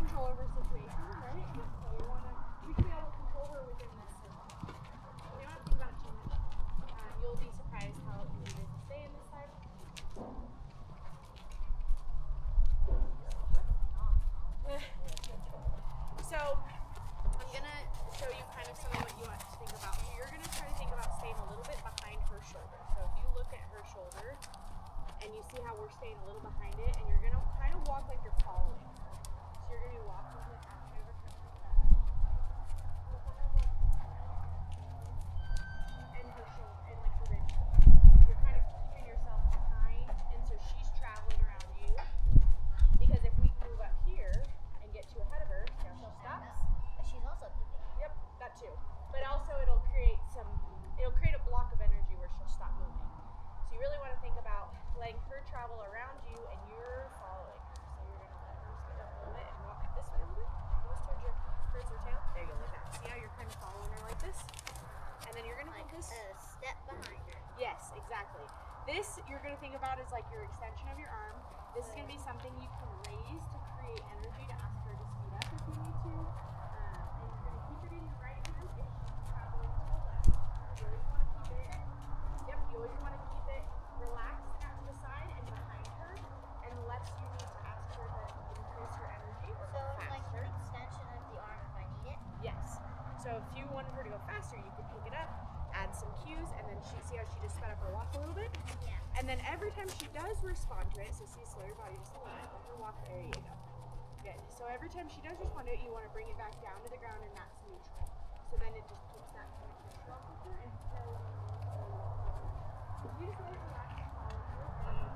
control over situations, right? So we should be able to control her within this circle. So you don't have to think about it too much. You'll be surprised how easy it is to stay in this side. So I'm gonna show you kind of some of what you want to think about. So you're gonna try to think about staying a little bit behind her shoulder. So if you look at her shoulder and you see how we're staying a little behind it, and you're gonna kind of walk like you're following her. So you're gonna be walking to the after her and her shoulder and like her rib. You're kind of keeping yourself behind, and so she's traveling around you. Because if we move up here and get too ahead of her, see how she stops? But she's also keeping. Yep, that too. But also it'll create a block of energy where she'll stop moving. So you really want to think about letting her travel around you and you're following her. So you're going to let her speed up a little bit and walk this way a little bit. Towards her tail. There you go, like that. See how you're kind of following her like this? And then you're going to Like think this. a step behind her. Yes, exactly. This you're going to think about as like your extension of your arm. This is going to be something you can raise to create energy to ask her to speed up if you need to. And you're going to keep it in your right hand if she's traveling to the left. You always want to keep it. Yep, you always want to keep it relaxed out to the side and behind her, unless you need to ask her to increase her energy or So go like faster. an extension of the arm if I need it. Yes. So if you wanted her to go faster, you could pick it up, add some cues, and then see how she just sped up her walk a little bit? Yeah. And then every time she does respond to it, so see, slow your body just a little bit, let her walk, there you go. Good. So every time she does respond to it, you want to bring it back down to the ground, and that's neutral. So then it just keeps that kind of control with her, and slowly. If you just let her relax and follow her, and then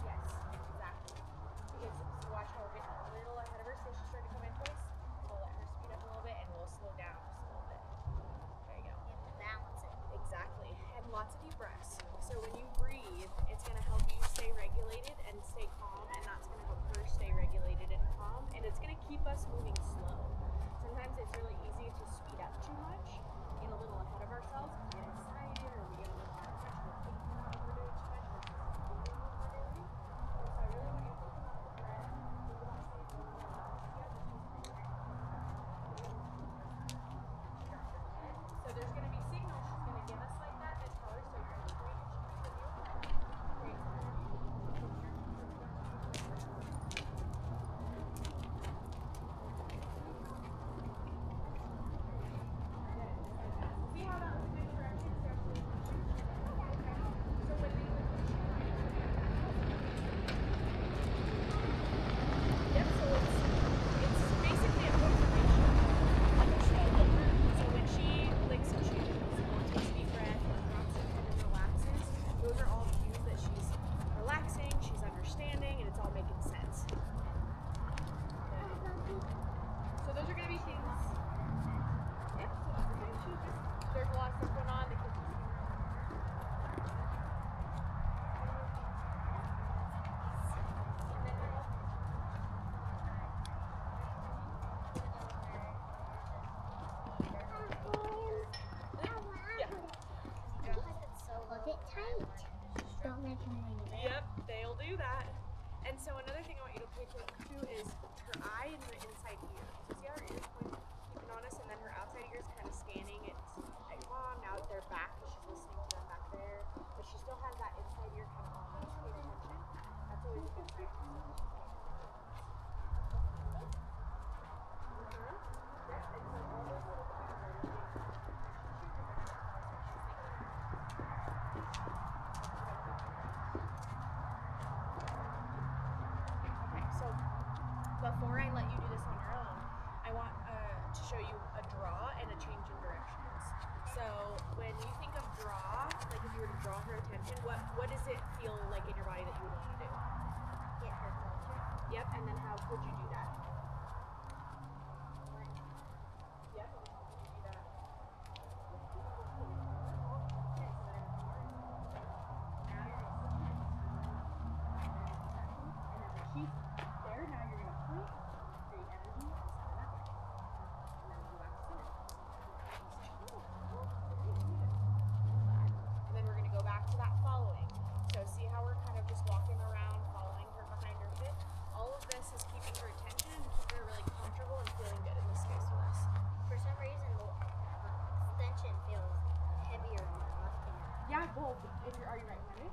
yes, exactly. Because watch how we're getting a little ahead of her, so she's starting to come into us. We'll let her speed up a little bit, and we'll slow down just a little bit. There you go. You have to balance it. Exactly. And lots of deep breaths. So when you breathe, it's going to help you stay regulated and stay calm, and that's going to help her stay regulated and calm, and it's going to keep us moving slow. Sometimes it's really easy to speed up too much, get a little ahead of ourselves, and get excited, or we get a little out of touch with thinking about what we're doing too much versus doing what we're doing. And so I really want you to think about the breath, think about staying a little more together. So there's going to be signals she's going to give us like that tell her, so you're going to wait and she's going to give you. Great. See how that was a good correction? So when yep, so it's basically a confirmation of a shoulder. So when she licks and chews or takes a deep breath or drops her head and relaxes, those are all cues that she's relaxing, she's understanding, and it's all making sense. So those are going to be things. Yep, so that's okay. There's a lot of stuff going on. The kids are Hold it tight. Don't let him leave it. Yep, they'll do that. And so another thing I want you to pay attention to is her eye and her inside ear. So see how her ears keeping on us, and then her outside ear is kind of scanning it at your mom. Now they're back because she's listening to them back there, but she still has that inside ear kind of on us. Pay attention. That's always a good sign. Yep, and so all those little cues are really okay, so before I let you do this on your own, I want to show you a draw and a change in directions. So when you think of draw, like if you were to draw her attention, what does it feel like in your body that you would want to do? Get her closer. Yep, and then how would you do that? Yep, and then how would you do that? Now you're going to switch it. And then she's there, now you're going to point, create energy, and set it up. And then go back to center. And then we're going to go back to that following. So Are you right-handed?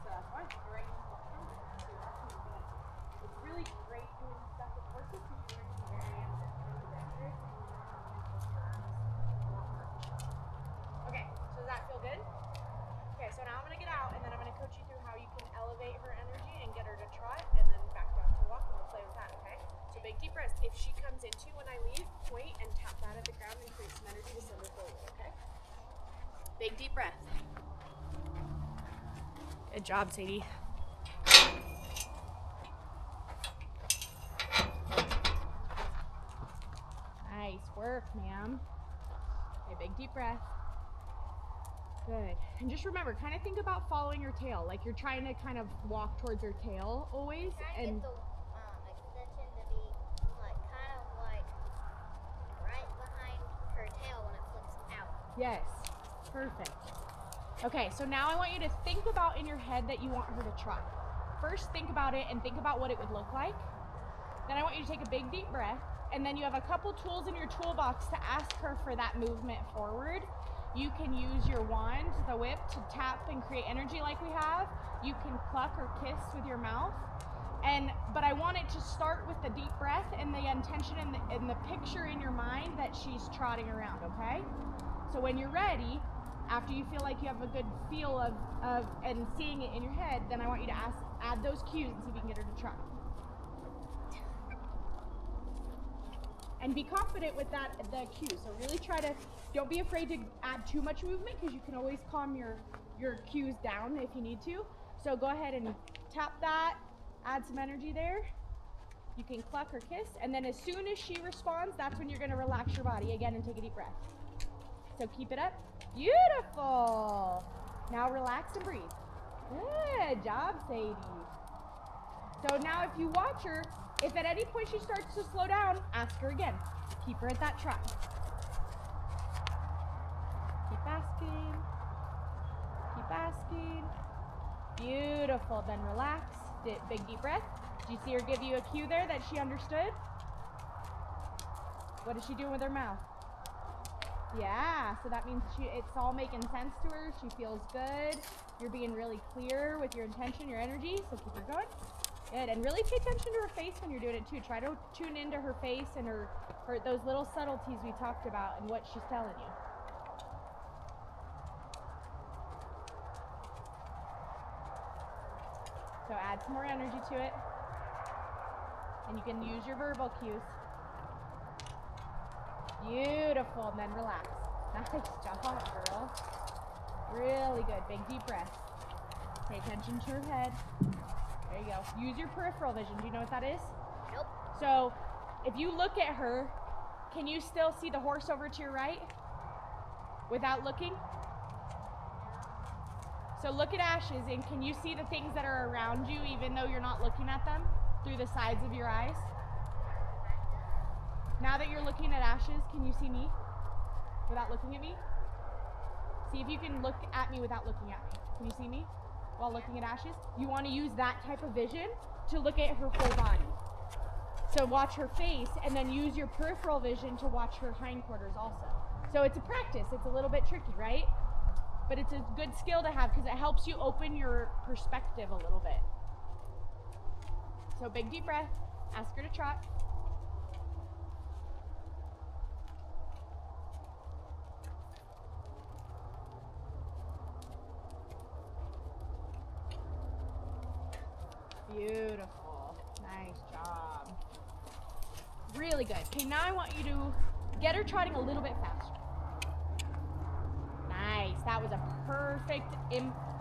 So that's fine. You're right hand walk forward. So that's what you do. It's really great doing stuff with horses because you learn to be very ambidextrous and you learn how to use your arms more correctly. Okay, so does that feel good? Okay, so now I'm gonna get out and then I'm gonna coach you through how you can elevate her energy and get her to trot and then back down to walk and we'll play with that, okay? So big deep breaths. If she comes into when I leave, point and tap that at the ground and create some energy to send her forward, okay? Big deep breath. Good job, Sadie. Nice work, ma'am. Okay, big deep breath. Good. And just remember, kind of think about following her tail. Like you're trying to kind of walk towards her tail always. Trying to get the extension to be kind of right behind her tail when it flips out. Yes. Perfect. Okay, so now I want you to think about in your head that you want her to trot. First, think about it and think about what it would look like. Then I want you to take a big deep breath, and then you have a couple tools in your toolbox to ask her for that movement forward. You can use your wand, the whip, to tap and create energy like we have. You can cluck or kiss with your mouth. But I want it to start with the deep breath and the intention and the picture in your mind that she's trotting around, okay? So when you're ready, after you feel like you have a good feel of and seeing it in your head, then I want you to add those cues and see if you can get her to trot. And be confident with the cues. So really don't be afraid to add too much movement because you can always calm your cues down if you need to. So go ahead and tap that, add some energy there. You can cluck or kiss, and then as soon as she responds, that's when you're gonna relax your body again and take a deep breath. So keep it up. Beautiful. Now relax and breathe. Good job, Sadie. So now if you watch her, if at any point she starts to slow down, ask her again. Keep her at that trot. Keep asking. Keep asking. Beautiful. Then relax. Big deep breath. Did you see her give you a cue there that she understood? What is she doing with her mouth? Yeah, so that means it's all making sense to her. She feels good. You're being really clear with your intention, your energy, so keep her going. Good, and really pay attention to her face when you're doing it too. Try to tune into her face and her those little subtleties we talked about and what she's telling you. So add some more energy to it. And you can use your verbal cues. Beautiful, and then relax. Nice job, girl. Really good. Big deep breath. Pay attention to her head. There you go. Use your peripheral vision. Do you know what that is? Nope. So, if you look at her, can you still see the horse over to your right? Without looking? So look at Ashes, and can you see the things that are around you even though you're not looking at them through the sides of your eyes? Now that you're looking at Ashes, can you see me without looking at me? See if you can look at me without looking at me. Can you see me while looking at Ashes? You want to use that type of vision to look at her whole body. So watch her face and then use your peripheral vision to watch her hindquarters also. So it's a practice. It's a little bit tricky, right? But it's a good skill to have because it helps you open your perspective a little bit. So big deep breath. Ask her to trot. Beautiful. Nice job. Really good. Okay, now I want you to get her trotting a little bit faster. Nice. That was a perfect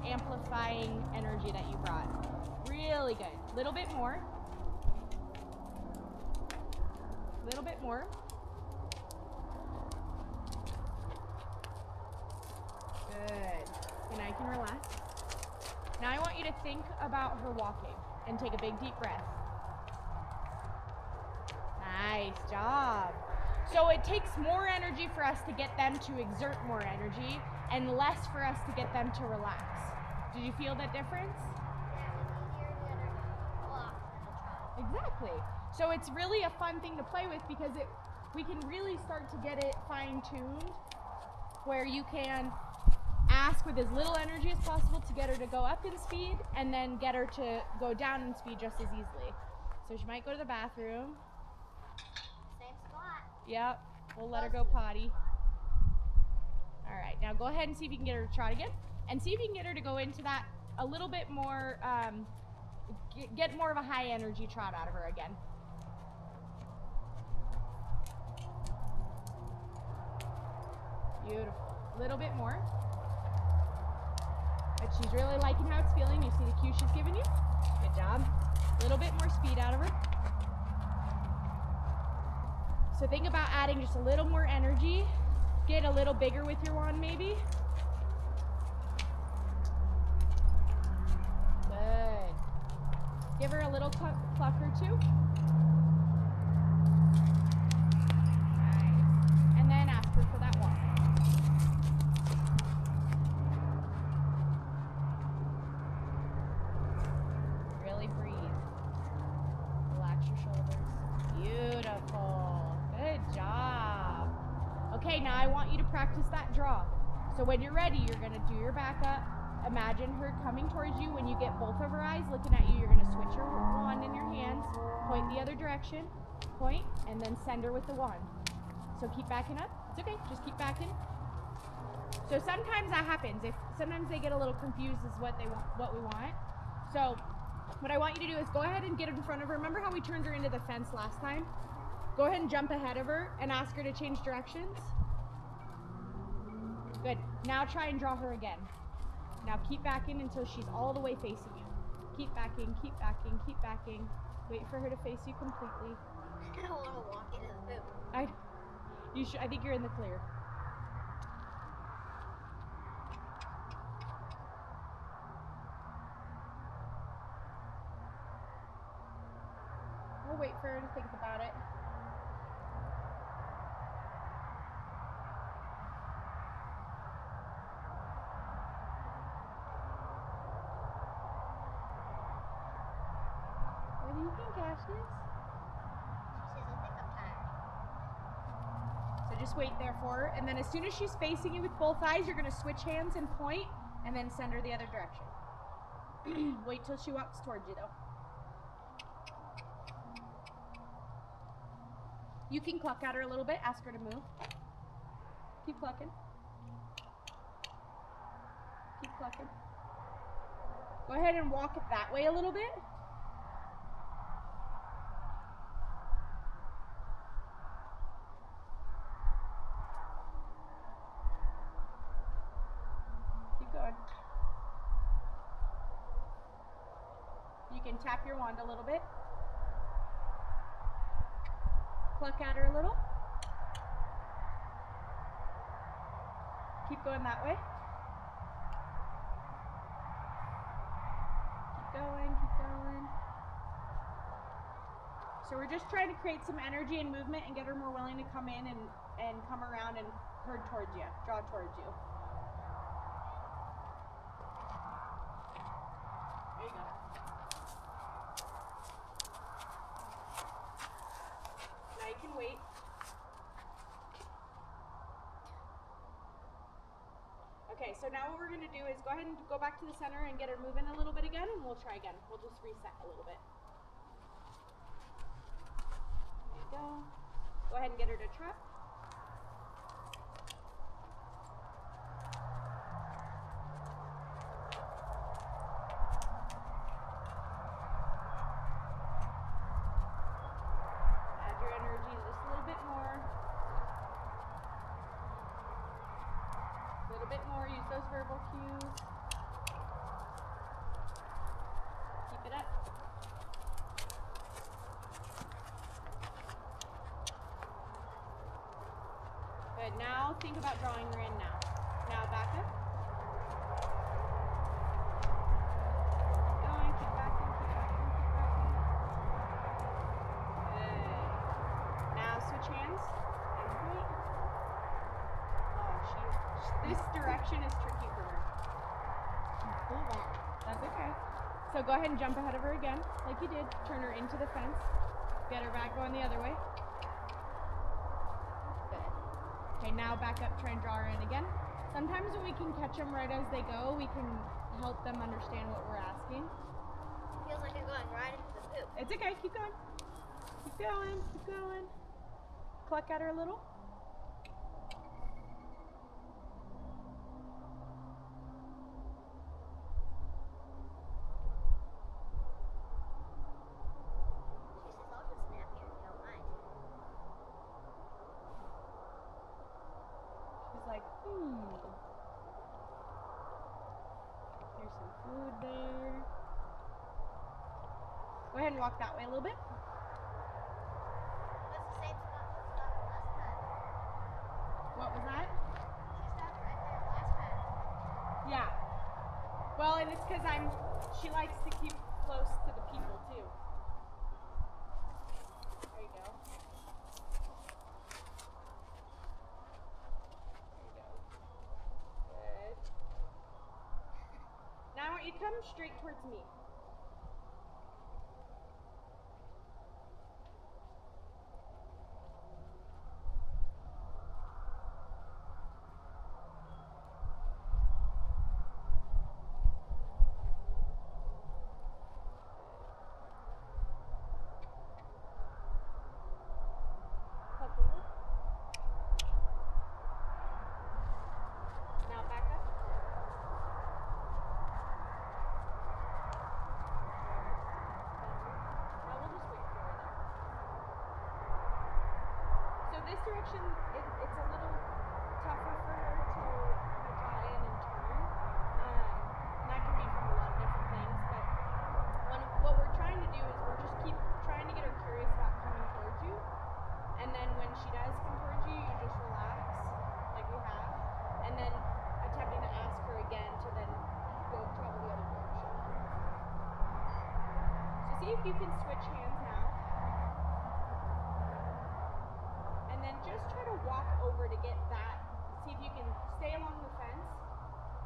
amplifying energy that you brought. Really good. Little bit more. Little bit more. Good. Okay, now you can relax. Now I want you to think about her walking and take a big deep breath. Nice job. So it takes more energy for us to get them to exert more energy and less for us to get them to relax. Did you feel that difference? Yeah, it's easier to get her to walk than to trot. Exactly. So it's really a fun thing to play with because we can really start to get it fine-tuned where you can ask with as little energy as possible to get her to go up in speed, and then get her to go down in speed just as easily. So she might go to the bathroom. Same spot. Yep, we'll let her go potty. All right, now go ahead and see if you can get her to trot again, and see if you can get her to go into that a little bit more, get more of a high energy trot out of her again. Beautiful. A little bit more. But she's really liking how it's feeling. You see the cue she's giving you? Good job. A little bit more speed out of her. So think about adding just a little more energy. Get a little bigger with your wand maybe. Good. Give her a little cluck or two. Nice. And then ask her for that wand. Really breathe. Relax your shoulders. Beautiful. Good job. Okay, now I want you to practice that draw. So when you're ready, you're going to do your back up. Imagine her coming towards you. When you get both of her eyes looking at you, you're going to switch your wand in your hands, point the other direction, point, and then send her with the wand. So keep backing up. It's okay. Just keep backing. So sometimes that happens. Sometimes they get a little confused as what we want. So what I want you to do is go ahead and get in front of her. Remember how we turned her into the fence last time? Go ahead and jump ahead of her and ask her to change directions. Good. Now try and draw her again. Now keep backing until she's all the way facing you. Keep backing, keep backing, keep backing. Wait for her to face you completely. I don't want to walk into the poop. I think you're in the clear. We'll wait for her to think about it. What do you think, Ashes? She says, I think I'm tired. So just wait there for her, and then as soon as she's facing you with both eyes, you're going to switch hands and point, and then send her the other direction. Wait till she walks towards you, though. You can cluck at her a little bit, ask her to move. Keep clucking. Keep clucking. Go ahead and walk it that way a little bit. Keep going. You can tap your wand a little bit. Cluck at her a little. Keep going that way. Keep going, keep going. So we're just trying to create some energy and movement and get her more willing to come in and come around and herd towards you, draw towards you. There you go. Now you can wait. Okay, so now what we're going to do is go ahead and go back to the center and get her moving a little bit again, and we'll try again. We'll just reset a little bit. There you go. Go ahead and get her to trot. Add your energy just a little bit more. A little bit more, use those verbal cues. Keep it up. Good, now think about drawing her in now. Now back up. Keep going, keep backing, keep backing, keep backing. Good. Now switch hands and point. This direction is tricky for her. Do that. That's okay. So go ahead and jump ahead of her again, like you did. Turn her into the fence. Get her back going the other way. Good. Okay, now back up, try and draw her in again. Sometimes when we can catch them right as they go, we can help them understand what we're asking. Feels like I'm going right into the poop. It's okay, keep going. Keep going, keep going. Cluck at her a little. She says, I'll just nap here if you don't mind. She's like, Here's some food there. Go ahead and walk that way a little bit. That's the same spot we stopped last time. What was that? She stopped right there last time. Yeah. Well, and it's because she likes to keep close to the people too. There you go. There you go. Good. Now I want you to come straight towards me. Cluck a little. Now back up. Now we'll just wait for her there. So this direction, it's a little tougher for her to kind of draw in and turn. And that can be from a lot of different things. But what we're trying to do is we're just keep trying to get her curious about coming towards you. And then when she does come towards you, you just relax, like we have. And then attempting to ask her again to then go travel the other direction. So see if you can switch hands now. And then just try to walk over to get that. See if you can stay along the fence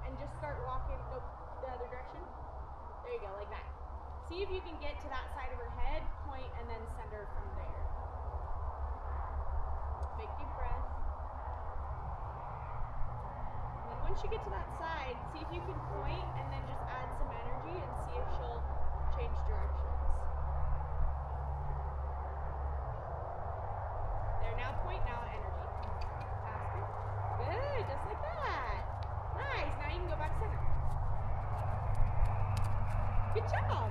and just start walking the other direction. There you go, like that. See if you can get to that side of her head, point, and then send her from there. Big deep breath. And then once you get to that side, see if you can point and then just add some energy and see if she'll change directions. There, now point, now energy. Faster. Good, just like that. Nice, now you can go back center. Good job.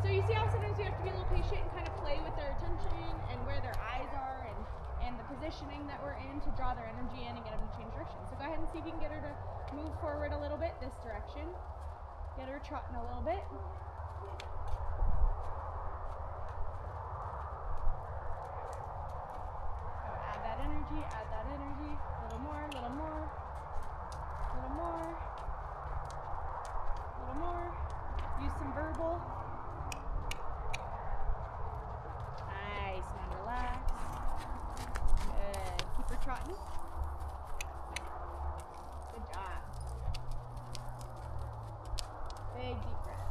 So you see how sometimes you have to be a little patient and kind of play with their attention and where their eyes are and the positioning that we're in to draw their energy in and get them to change direction. So go ahead and see if you can get her to move forward a little bit this direction. Get her trotting a little bit. So add that energy, add that energy. A little more, a little more. A little more. A little more. Use some verbal. Nice, now relax. Good. Keep her trotting. Good job. Big deep breath.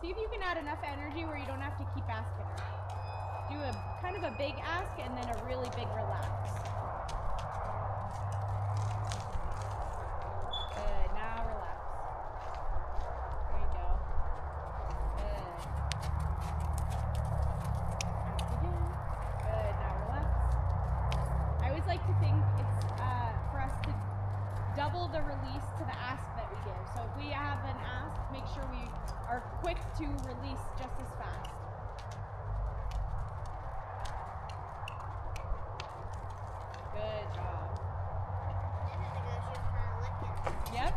See if you can add enough energy where you don't have to keep asking her. Do a kind of a big ask and then a really big relax. Good. Now relax. There you go. Good. Ask again. Good. Now relax. I always like to think it's for us to double the release to the ask that we give. So if we have an ask, make sure we are quick to release just as fast. Good job. A minute ago, she was kind of licking. Yep.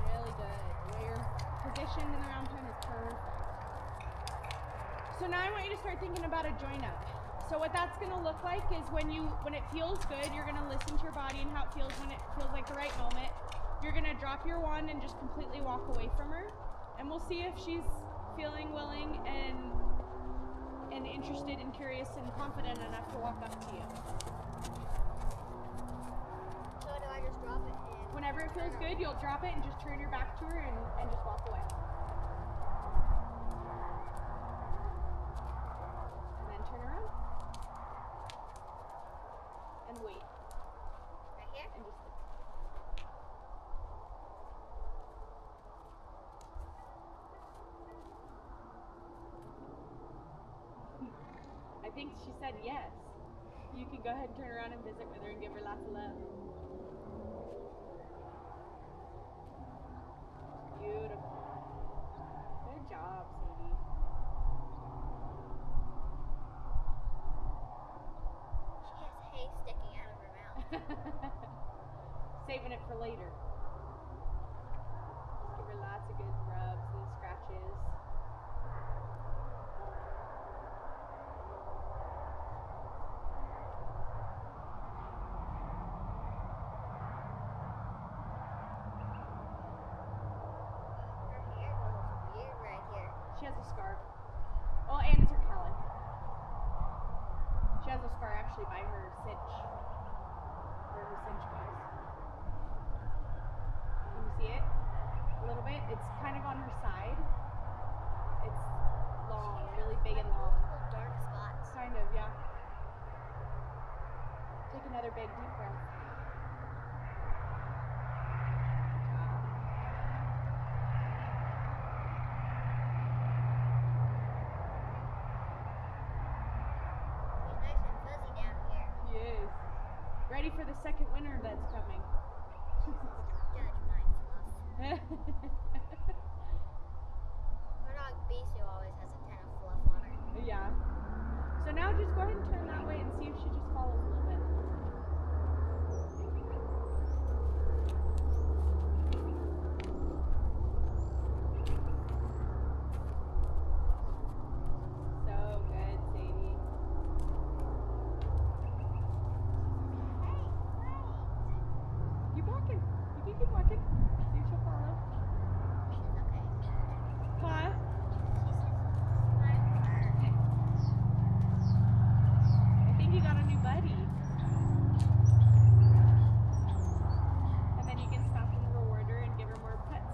Really good. The way you're positioned in the round pen is perfect. So now I want you to start thinking about a join up. So what that's going to look like is when it feels good, you're going to listen to your body and how it feels when it feels like the right moment. You're going to drop your wand and just completely walk away from her. And we'll see if she's feeling willing and interested and curious and confident enough to walk up to you. So do I just drop it and... Whenever it feels good, you'll drop it and just turn your back to her and just walk away. And then turn around. And wait. Right here? And just I think she said yes. You can go ahead and turn around and visit with her and give her lots of love. Beautiful. Good job, Sadie. She has hay sticking out of her mouth. Saving it for later. Just give her lots of good rubs and scratches. Her hair goes weird right here. She has a scarf. Oh, and it's her calic. She has a scar actually by her cinch. Where her cinch goes. Can you see it? A little bit? It's kind of on her side. It's long, really big and long. Multiple dark spots. Kind of, yeah. Take another big deep breath. She's nice and fuzzy down here. Yes. Ready for the second winter that's coming. Judge my fluff. Our dog Bisu always has a ton of fluff on her. Yeah. So now just go ahead and turn